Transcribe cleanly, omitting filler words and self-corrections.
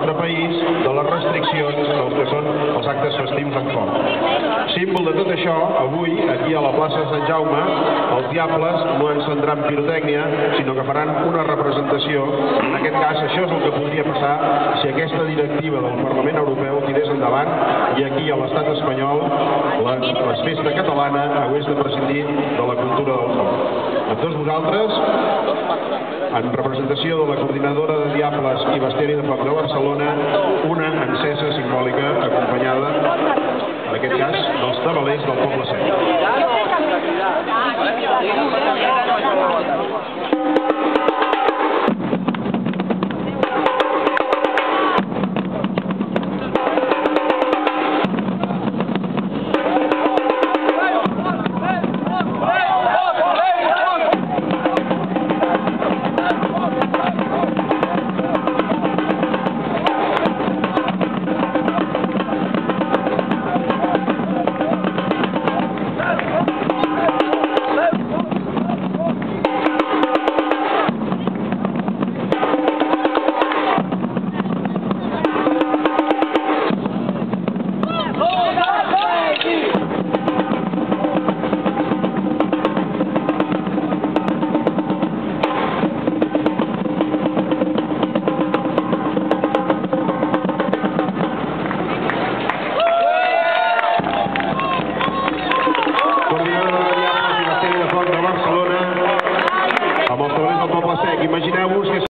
nostre país de les restriccions dels que són els actes festius en foc. Símbol de tot això, avui, aquí a la plaça de Sant Jaume, els Diables no encendran pirotècnia, sinó que faran una representació. En aquest cas, això és el que podria passar si aquesta directiva del Parlament Europeu tirés endavant i aquí, a l'estat espanyol, la festa catalana hagués de prescindir de la cultura del foc. A tots vosaltres, en representació de la coordinadora de Diables i Bestiari de Foc de Barcelona, una encesa simbòlica acompanyada, en aquest cas, dels tabalers del Poble Sec.